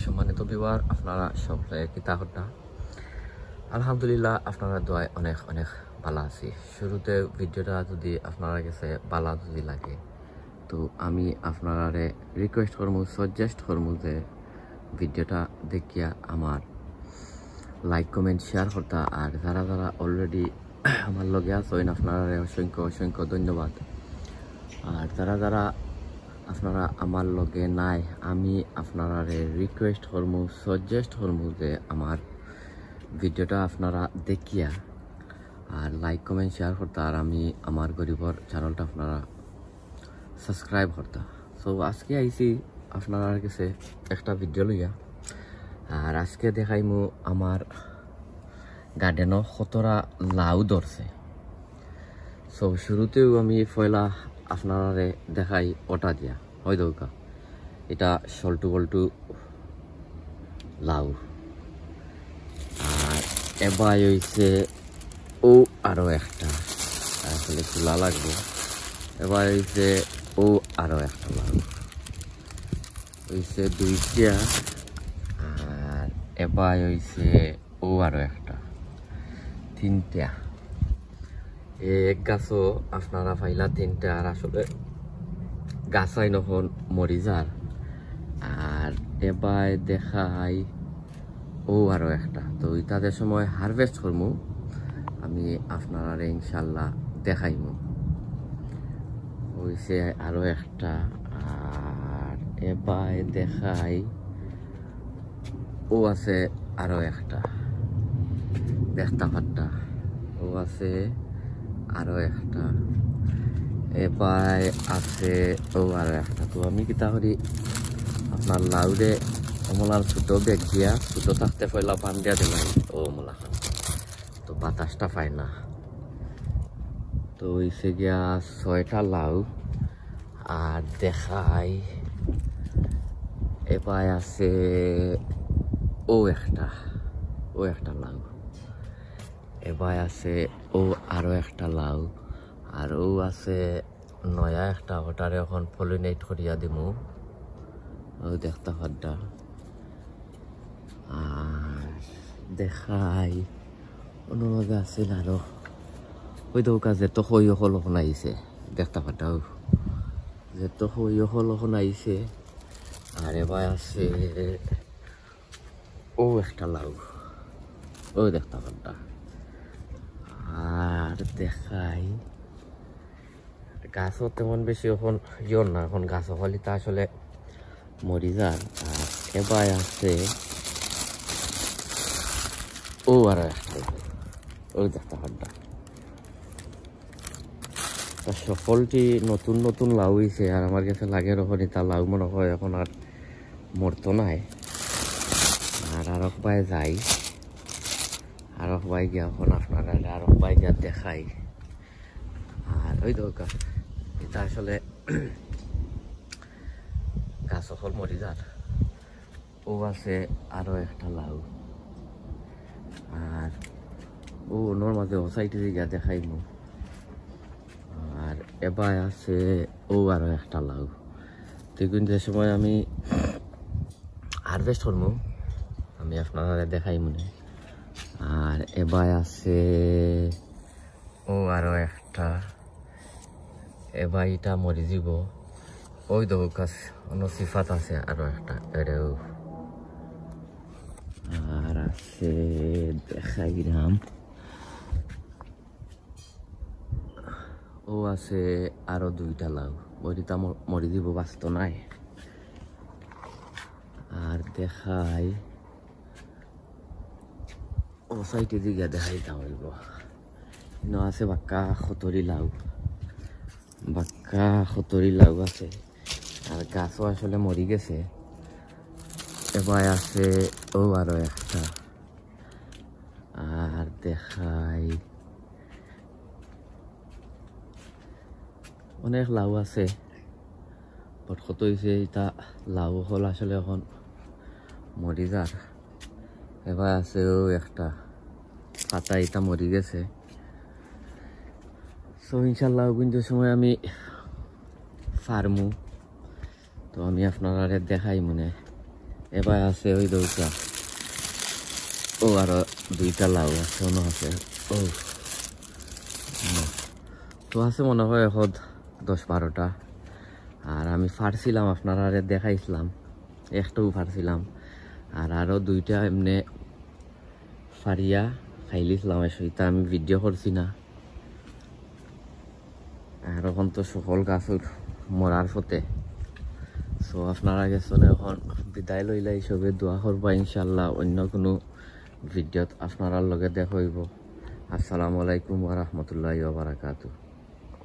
সম্মানিত ভিউয়ার, আপনারা সবাই কিতা হতা? আলহামদুলিল্লাহ, আপনারা দোয়ায় অনেক অনেক ভালো আছি। শুরুতে ভিডিওটা যদি আপনারা কাছে ভালো যদি লাগে, তো আমি আপনারা রিকোয়েস্ট করবো, সাজেস্ট করবো যে ভিডিওটা দেখিয়া আমার লাইক কমেন্ট শেয়ার করতা। আর যারা যারা অলরেডি আমার লগে আছেন, আপনারা অসংখ্য অসংখ্য ধন্যবাদ। আর যারা যারা আপনারা আমার লগে নাই, আমি আপনারা রিকোয়েস্ট করবো, সাজেস্ট করবো যে আমার ভিডিওটা আপনারা দেখিয়া আর লাইক কমেন্ট শেয়ার করতা। আর আমি আমার গরিবর চ্যানেলটা আপনারা সাবস্ক্রাইব করতা। সো আজকে আইছি আপনারা কাছে একটা ভিডিও লইয়া। আর আজকে দেখাইমু আমার গার্ডেনও কতটা লাউ ধরছে। সো শুরুতেও আমি পয়লা আপনারা দেখাই ওটা দিয়া হয় দৌকা, এটা সল্টু বল্টু লাউ। আর এবার হইছে ও আরো একটা, আসলে খোলা লাগবে। এবার হইছে ও আরো একটা লাউ, হইছে দুইটা। আর এবার হইছে ও আরো একটা, তিনটা। এক গাছও আপনারা পাইলা তিনটা। আর আসলে গাছাই নখন মরি যার। আর এবার দেখাই ও আরো একটা। তো তাদের সময় হারভেস্ট করবো, আমি আপনারা ইনশাল্লাহ দেখাইমু। হইছে আরো একটা। আর এবার দেখাই ও আছে আরো একটা, দেখতা পাট্টা ও আছে আরো একটা। এবার আছে ও আরো একটা। তো আমি কিতা করি, আপনার লাউরে কমলার ছোট বেগ দিয়া, ছোট থাকতে পয়লা পান দিয়া দিলাম ও কমলা খান, তো বাতাসটা পায় না। তো হইছে গিয়া 6টা লাউ। আর দেখাই এবার আছে ও একটা লাউ। এবার আছে ও আরো একটা লাউ। আর ও আছে নয়া একটা, ওটারে এখন পলিনেট করিয়া দিমু, ও দেখতে পাড্ডা। আর দেখাই অন্য আছিল আরো ওই দৌকা যেত সই হল শুনাইছে, দেখতে পাড্ডাও যেত সই হল শুনাইছে। আর এবার আছে ও একটা লাউ, ও দেখতে পাড্ডা। আর দেখাই গাছও তেমন বেশি এখন ইয়র না, এখন গাছ হলি তা আসলে মরি যান। আর এবার আছে ও আর একটা, ও দেখতে পাড্ডা। সকলটি নতুন নতুন লাউ হয়েছে। আর আমার কাছে লাগে রকম তা লাউ মনে হয় এখন আর মরতো নাই। আর আরক বাই যাই, আরক বাই গিয়া এখন আপনারা আরক বাই গিয়া দেখাই। আর ওই দরকার এটা আসলে গাছ সকল মরি যার। ও আছে আরো একটা লাউ। আর ও ওর মাঝে ও সাইডে গিয়া দেখাইমু। আর এবার আছে ও আরো একটা লাউ। দেখুন যে সময় আমি হারভেস্ট করবো, আমি আপনারা দেখাই মনে। আর এবার আছে ও আরো একটা। এবার এটা মরি যাব। ওই দেখো গাছ অন্য সিফাত আছে আরো একটা, এটাও। আর আছে দেখাইলাম ও আছে আরো দুইটা লাউ, ওইটা মরি দিব, বাঁচত নাই। আর দেখাই ও সাইডে দিকে দেখাই তাহলে আছে বাক্কা খতরি লাউ, বাক্কা খতরি লাউ আছে। আর গাছও আসলে মরি গেছে। এবার আছে ও আরো একটা। আর দেখাই অনেক লাউ আছে, বাট কত হয়েছে এটা লাউ হল আসলে এখন মরি যার। এবার আছে ও একটা পাতা, এটা মরি গেছে। সো ইনশাল্লাহ কিন্তু সময় আমি ফার্মু, তো আমি আপনারা দেখাই মনে এবার আছে ওই দৌড়া ও আরো দুইটা লাউ আছে মনে আছে ও তো আছে মনে হয় এখন 10-12টা আর আমি ফাড়ছিলাম আপনারা দেখাইছিলাম একটাও ফাড়ছিলাম আর আরো দুইটা এমনি ফাড়িয়া খাইলিছিলাম সেটা আমি ভিডিও করছি না আর এখন তো সকল গাছের মরার পথে সো আপনারা গেছেন এখন বিদায় লইলা হিসেবে দোয়া করবা ইনশাল্লাহ অন্য কোনো ভিডিওত আপনার লগে দেখা হইব। আসসালামু আলাইকুম ওয়া রাহমাতুল্লাহি ওয়া বারাকাতুহু।